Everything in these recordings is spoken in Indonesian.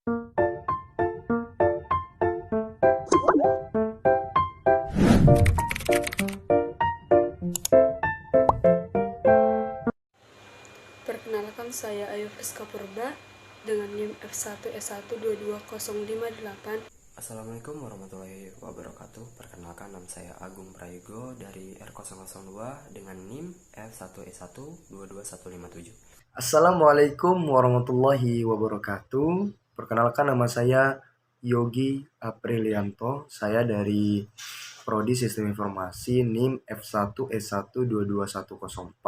Perkenalkan, saya Ayu Friska Purba dengan NIM F1S1220058. Assalamualaikum warahmatullahi wabarakatuh. Perkenalkan, nama saya Agung Prayogo dari R002 dengan NIM F1E1221157. Assalamualaikum warahmatullahi wabarakatuh. Perkenalkan, nama saya Yogi Aprilianto. Saya dari Prodi Sistem Informasi NIM F1E1221104,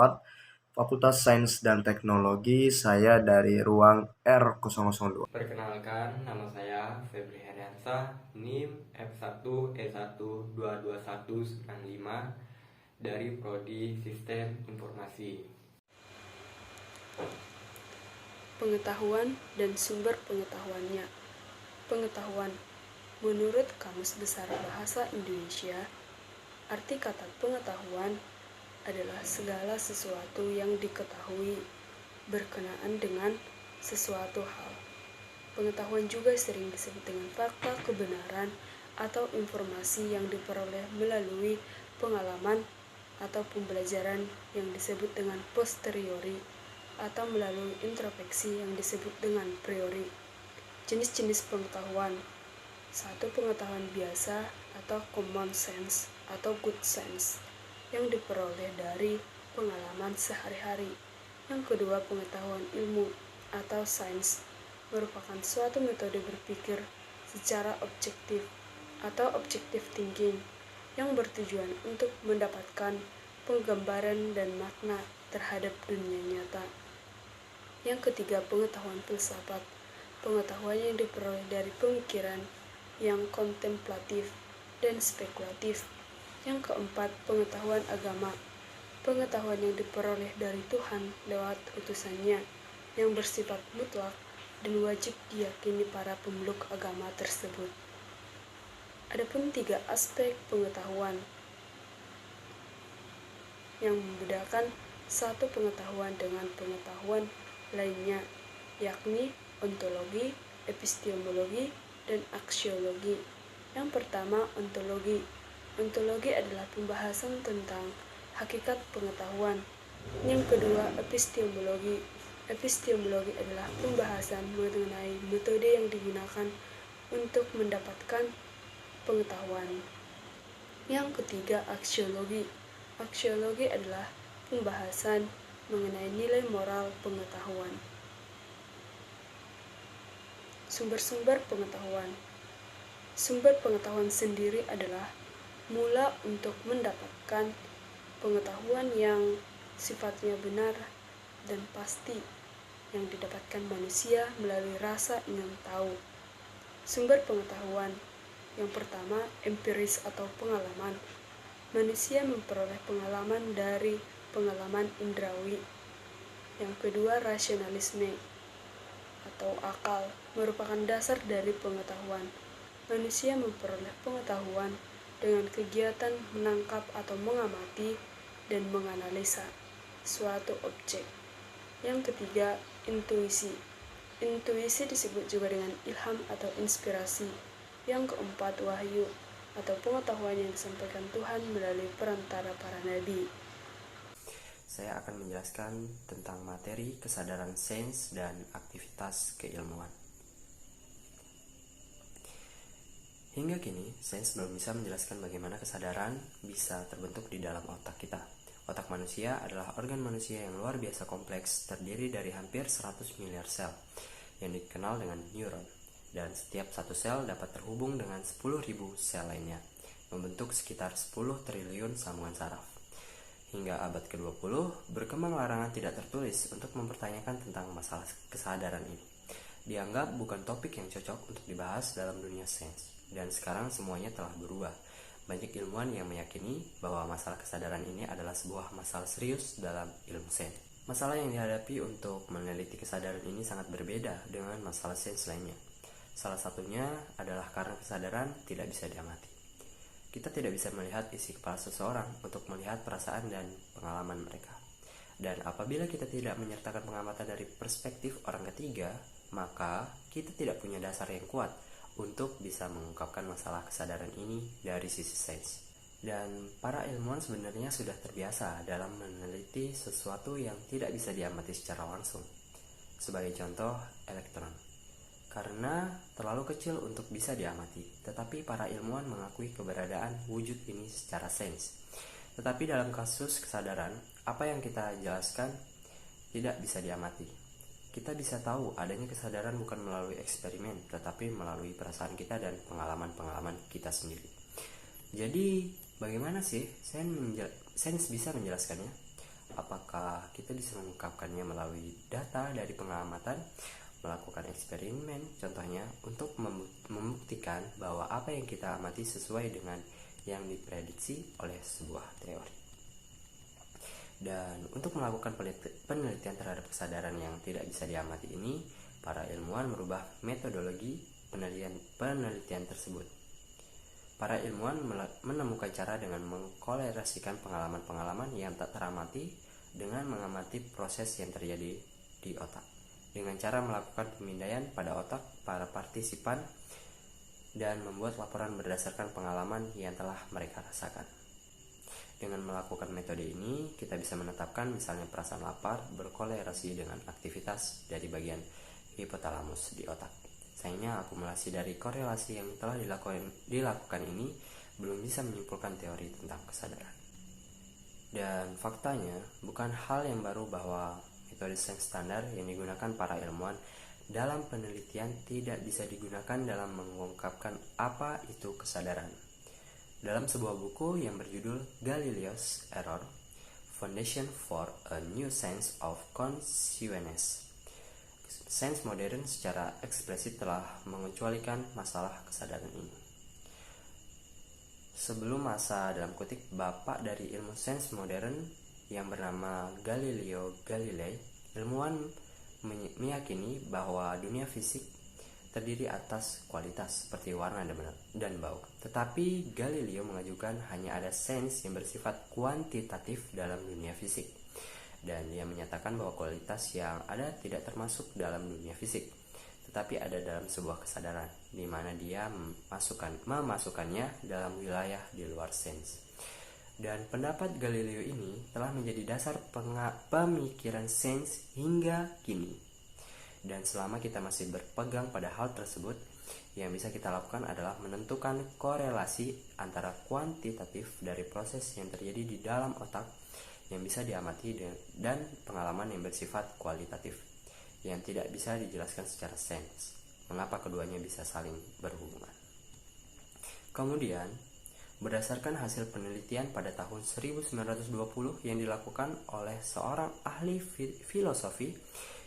Fakultas Sains dan Teknologi. Saya dari ruang R002. Perkenalkan, nama saya Febri Heriansa, NIM F1E1222195 dari Prodi Sistem Informasi. Pengetahuan dan sumber pengetahuannya. Pengetahuan. Menurut Kamus Besar Bahasa Indonesia, arti kata pengetahuan adalah segala sesuatu yang diketahui berkenaan dengan sesuatu hal. Pengetahuan juga sering disebut dengan fakta, kebenaran, atau informasi yang diperoleh melalui pengalaman atau pembelajaran yang disebut dengan posteriori, atau melalui introspeksi yang disebut dengan priori. Jenis-jenis pengetahuan. 1. Pengetahuan biasa atau common sense atau good sense yang diperoleh dari pengalaman sehari-hari. Yang kedua, pengetahuan ilmu atau sains merupakan suatu metode berpikir secara objektif atau objective thinking yang bertujuan untuk mendapatkan penggambaran dan makna terhadap dunia nyata. Yang ketiga, pengetahuan filsafat, pengetahuan yang diperoleh dari pemikiran yang kontemplatif dan spekulatif. Yang keempat, pengetahuan agama, pengetahuan yang diperoleh dari Tuhan lewat utusannya yang bersifat mutlak dan wajib diyakini para pemeluk agama tersebut. Adapun 3 aspek pengetahuan yang membedakan satu pengetahuan dengan pengetahuan lainnya, yakni ontologi, epistemologi, dan aksiologi. Yang pertama, ontologi. Ontologi adalah pembahasan tentang hakikat pengetahuan. Yang kedua, epistemologi. Epistemologi adalah pembahasan mengenai metode yang digunakan untuk mendapatkan pengetahuan. Yang ketiga, aksiologi. Aksiologi adalah pembahasan mengenai nilai moral pengetahuan. Sumber-sumber pengetahuan. Sumber pengetahuan sendiri adalah mula untuk mendapatkan pengetahuan yang sifatnya benar dan pasti yang didapatkan manusia melalui rasa ingin tahu. Sumber pengetahuan yang pertama, empiris atau pengalaman. Manusia memperoleh pengalaman dari pengalaman indrawi. Yang kedua, rasionalisme atau akal merupakan dasar dari pengetahuan. Manusia memperoleh pengetahuan dengan kegiatan menangkap atau mengamati dan menganalisa suatu objek. Yang ketiga, intuisi. Intuisi disebut juga dengan ilham atau inspirasi. Yang keempat, wahyu atau pengetahuan yang disampaikan Tuhan melalui perantara para nabi. Saya akan menjelaskan tentang materi kesadaran sains dan aktivitas keilmuan. Hingga kini, sains belum bisa menjelaskan bagaimana kesadaran bisa terbentuk di dalam otak kita. Otak manusia adalah organ manusia yang luar biasa kompleks, terdiri dari hampir 100 miliar sel, yang dikenal dengan neuron. Dan setiap satu sel dapat terhubung dengan 10.000 sel lainnya, membentuk sekitar 10 triliun sambungan saraf. Hingga abad ke-20, berkembang larangan tidak tertulis untuk mempertanyakan tentang masalah kesadaran ini. Dianggap bukan topik yang cocok untuk dibahas dalam dunia sains. Dan sekarang semuanya telah berubah. Banyak ilmuwan yang meyakini bahwa masalah kesadaran ini adalah sebuah masalah serius dalam ilmu sains. Masalah yang dihadapi untuk meneliti kesadaran ini sangat berbeda dengan masalah sains lainnya. Salah satunya adalah karena kesadaran tidak bisa diamati. Kita tidak bisa melihat isi kepala seseorang untuk melihat perasaan dan pengalaman mereka. Dan apabila kita tidak menyertakan pengamatan dari perspektif orang ketiga, maka kita tidak punya dasar yang kuat untuk bisa mengungkapkan masalah kesadaran ini dari sisi sains. Dan para ilmuwan sebenarnya sudah terbiasa dalam meneliti sesuatu yang tidak bisa diamati secara langsung. Sebagai contoh, elektron. Karena terlalu kecil untuk bisa diamati, tetapi para ilmuwan mengakui keberadaan wujud ini secara sains. Tetapi dalam kasus kesadaran, apa yang kita jelaskan tidak bisa diamati. Kita bisa tahu adanya kesadaran bukan melalui eksperimen, tetapi melalui perasaan kita dan pengalaman-pengalaman kita sendiri. Jadi, bagaimana sih sains bisa menjelaskannya? Apakah kita bisa mengungkapkannya melalui data dari pengamatan, melakukan eksperimen, contohnya untuk membuktikan bahwa apa yang kita amati sesuai dengan yang diprediksi oleh sebuah teori. Dan untuk melakukan penelitian terhadap kesadaran yang tidak bisa diamati ini, para ilmuwan merubah metodologi penelitian tersebut. Para ilmuwan menemukan cara dengan mengkolerasikan pengalaman-pengalaman yang tak teramati dengan mengamati proses yang terjadi di otak, dengan cara melakukan pemindaian pada otak para partisipan dan membuat laporan berdasarkan pengalaman yang telah mereka rasakan. Dengan melakukan metode ini, kita bisa menetapkan misalnya perasaan lapar berkolerasi dengan aktivitas dari bagian hipotalamus di otak. Sayangnya akumulasi dari korelasi yang telah dilakukan ini belum bisa menyimpulkan teori tentang kesadaran. Dan faktanya, bukan hal yang baru bahwa metode sains standar yang digunakan para ilmuwan dalam penelitian tidak bisa digunakan dalam mengungkapkan apa itu kesadaran. Dalam sebuah buku yang berjudul Galileo's Error, Foundation for a New Sense of Consciousness, sains modern secara eksplisit telah mengecualikan masalah kesadaran ini. Sebelum masa dalam kutip bapak dari ilmu sains modern yang bernama Galileo Galilei, ilmuwan meyakini bahwa dunia fisik terdiri atas kualitas seperti warna dan bau. Tetapi Galileo mengajukan hanya ada sains yang bersifat kuantitatif dalam dunia fisik. Dan dia menyatakan bahwa kualitas yang ada tidak termasuk dalam dunia fisik, tetapi ada dalam sebuah kesadaran, di mana dia memasukkannya dalam wilayah di luar sains. Dan pendapat Galileo ini telah menjadi dasar pemikiran sains hingga kini. Dan selama kita masih berpegang pada hal tersebut, yang bisa kita lakukan adalah menentukan korelasi antara kuantitatif dari proses yang terjadi di dalam otak yang bisa diamati dan pengalaman yang bersifat kualitatif yang tidak bisa dijelaskan secara sains. Mengapa keduanya bisa saling berhubungan? Kemudian, berdasarkan hasil penelitian pada tahun 1920 yang dilakukan oleh seorang ahli filosofi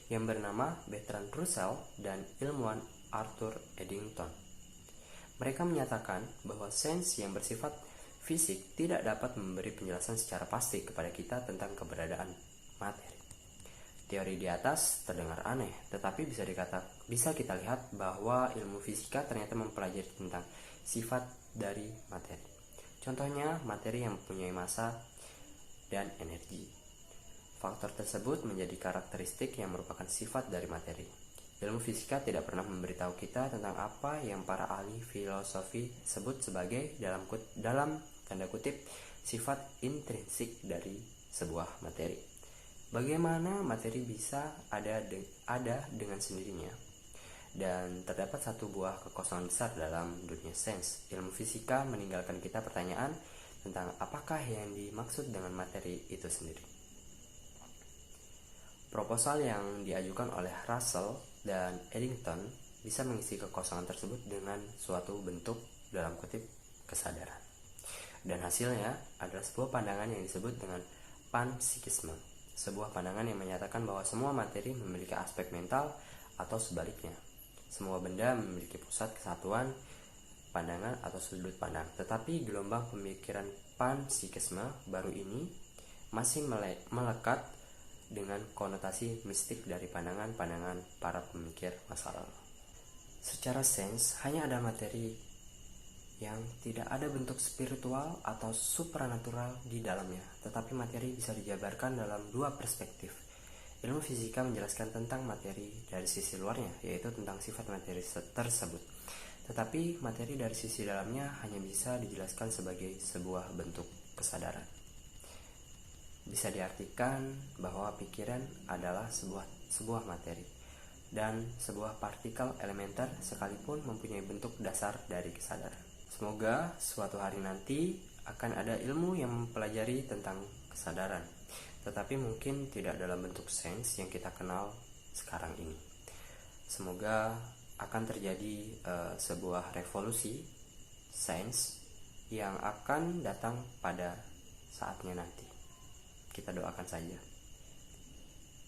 yang bernama Bertrand Russell dan ilmuwan Arthur Eddington, mereka menyatakan bahwa sains yang bersifat fisik tidak dapat memberi penjelasan secara pasti kepada kita tentang keberadaan materi. Teori di atas terdengar aneh, tetapi bisa kita lihat bahwa ilmu fisika ternyata mempelajari tentang sifat dari materi. Contohnya, materi yang mempunyai massa dan energi. Faktor tersebut menjadi karakteristik yang merupakan sifat dari materi. Ilmu fisika tidak pernah memberitahu kita tentang apa yang para ahli filosofi sebut sebagai dalam tanda kutip sifat intrinsik dari sebuah materi. Bagaimana materi bisa ada dengan sendirinya? Dan terdapat satu buah kekosongan besar dalam dunia sains. Ilmu fisika meninggalkan kita pertanyaan tentang apakah yang dimaksud dengan materi itu sendiri. Proposal yang diajukan oleh Russell dan Eddington bisa mengisi kekosongan tersebut dengan suatu bentuk dalam kutip kesadaran. Dan hasilnya adalah sebuah pandangan yang disebut dengan panpsikisme, sebuah pandangan yang menyatakan bahwa semua materi memiliki aspek mental atau sebaliknya. Semua benda memiliki pusat kesatuan pandangan atau sudut pandang. Tetapi gelombang pemikiran panpsikisme baru ini masih melekat dengan konotasi mistik dari pandangan-pandangan para pemikir masa lalu. Secara sains, hanya ada materi yang tidak ada bentuk spiritual atau supranatural di dalamnya, tetapi materi bisa dijabarkan dalam dua perspektif, Ilmu fisika menjelaskan tentang materi dari sisi luarnya, yaitu tentang sifat materi tersebut. Tetapi materi dari sisi dalamnya hanya bisa dijelaskan sebagai sebuah bentuk kesadaran. Bisa diartikan bahwa pikiran adalah sebuah materi, dan sebuah partikel elementer sekalipun mempunyai bentuk dasar dari kesadaran. Semoga suatu hari nanti akan ada ilmu yang mempelajari tentang kesadaran, tetapi mungkin tidak dalam bentuk sains yang kita kenal sekarang ini. Semoga akan terjadi sebuah revolusi sains yang akan datang pada saatnya nanti. Kita doakan saja.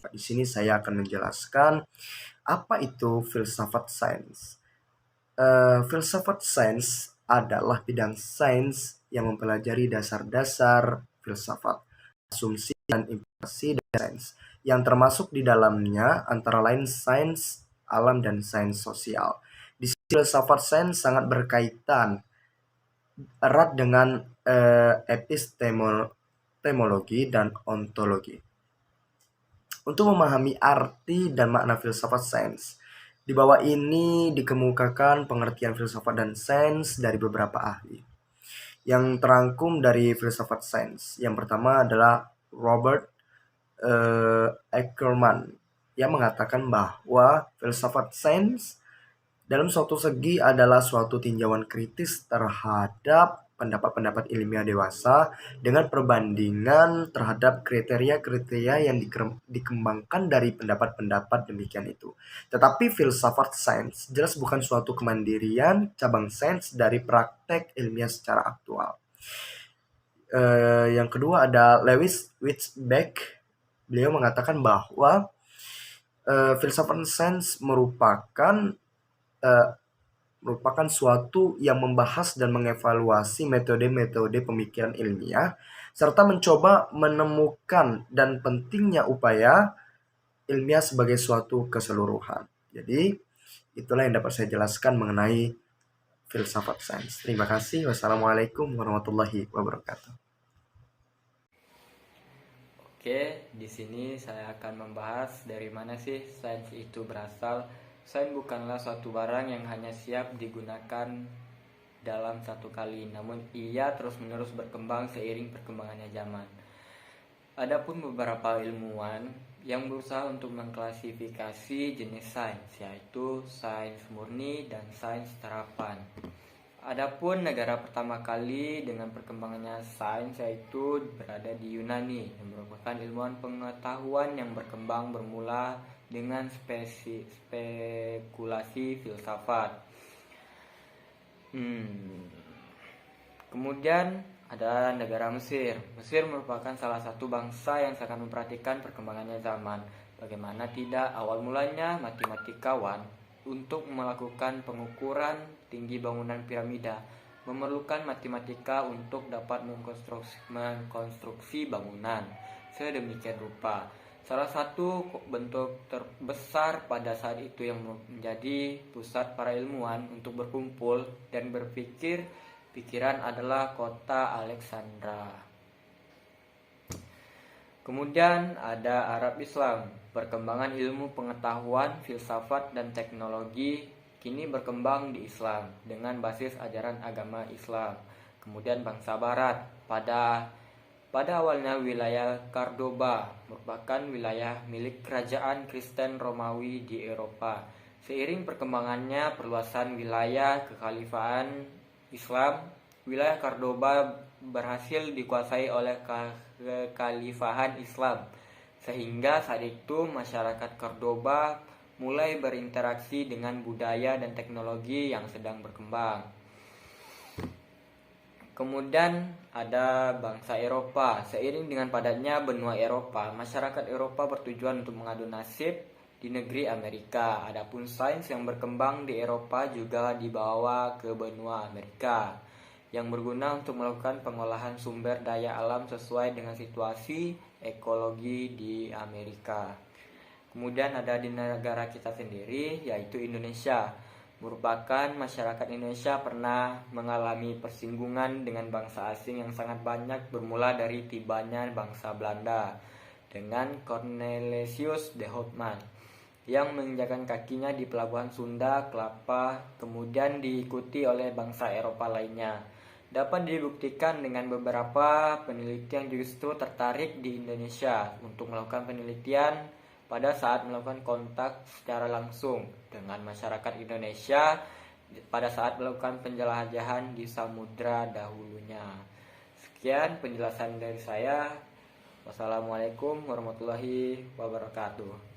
Di sini saya akan menjelaskan apa itu filsafat sains. Filsafat sains adalah bidang sains yang mempelajari dasar-dasar filsafat, asumsi dan implikasi dari sains, yang termasuk di dalamnya antara lain sains alam dan sains sosial. Di sini filsafat sains sangat berkaitan erat dengan epistemologi dan ontologi. Untuk memahami arti dan makna filsafat sains, di bawah ini dikemukakan pengertian filsafat dan sains dari beberapa ahli yang terangkum dari filsafat sains. Yang pertama adalah Robert Ackerman yang mengatakan bahwa filsafat sains dalam suatu segi adalah suatu tinjauan kritis terhadap pendapat-pendapat ilmiah dewasa dengan perbandingan terhadap kriteria-kriteria yang dikembangkan dari pendapat-pendapat demikian itu. Tetapi filsafat sains jelas bukan suatu kemandirian cabang sains dari praktek ilmiah secara aktual. Yang kedua ada Lewis Witzbeck. Beliau mengatakan bahwa filsafat sains merupakan suatu yang membahas dan mengevaluasi metode-metode pemikiran ilmiah serta mencoba menemukan dan pentingnya upaya ilmiah sebagai suatu keseluruhan. Jadi itulah yang dapat saya jelaskan mengenai filsafat sains. Terima kasih. Wassalamualaikum warahmatullahi wabarakatuh. Oke, di sini saya akan membahas dari mana sih sains itu berasal. Sains bukanlah suatu barang yang hanya siap digunakan dalam satu kali, namun ia terus-menerus berkembang seiring perkembangannya zaman. Adapun beberapa ilmuwan yang berusaha untuk mengklasifikasi jenis sains, yaitu sains murni dan sains terapan. Adapun negara pertama kali dengan perkembangannya sains yaitu berada di Yunani, yang merupakan ilmuwan pengetahuan yang berkembang bermula dengan spekulasi filsafat. Kemudian ada negara Mesir. Mesir merupakan salah satu bangsa yang sangat memperhatikan perkembangannya zaman. Bagaimana tidak, awal mulanya matematikawan untuk melakukan pengukuran tinggi bangunan piramida memerlukan matematika untuk dapat mengkonstruksi bangunan sedemikian rupa. Salah satu bentuk terbesar pada saat itu yang menjadi pusat para ilmuwan untuk berkumpul dan berpikir pikiran adalah kota Alexandra. Kemudian ada Arab Islam. Perkembangan ilmu pengetahuan, filsafat, dan teknologi kini berkembang di Islam dengan basis ajaran agama Islam. Kemudian bangsa Barat. Pada awalnya wilayah Cordoba merupakan wilayah milik kerajaan Kristen Romawi di Eropa. Seiring perkembangannya perluasan wilayah kekhalifahan Islam, wilayah Cordoba berhasil dikuasai oleh kekhalifahan Islam. Sehingga saat itu masyarakat Cordoba mulai berinteraksi dengan budaya dan teknologi yang sedang berkembang. Kemudian ada bangsa Eropa. Seiring dengan padatnya benua Eropa, masyarakat Eropa bertujuan untuk mengadu nasib di negeri Amerika. Adapun sains yang berkembang di Eropa juga dibawa ke benua Amerika, yang berguna untuk melakukan pengolahan sumber daya alam sesuai dengan situasi ekologi di Amerika. Kemudian ada di negara kita sendiri, yaitu Indonesia. Merupakan masyarakat Indonesia pernah mengalami persinggungan dengan bangsa asing yang sangat banyak bermula dari tibanya bangsa Belanda. dengan Cornelius de Houtman yang menginjakan kakinya di pelabuhan Sunda, Kelapa, kemudian diikuti oleh bangsa Eropa lainnya. Dapat dibuktikan dengan beberapa peneliti yang justru tertarik di Indonesia untuk melakukan penelitian pada saat melakukan kontak secara langsung dengan masyarakat Indonesia pada saat melakukan penjelajahan di samudra dahulunya. Sekian penjelasan dari saya. Wassalamualaikum warahmatullahi wabarakatuh.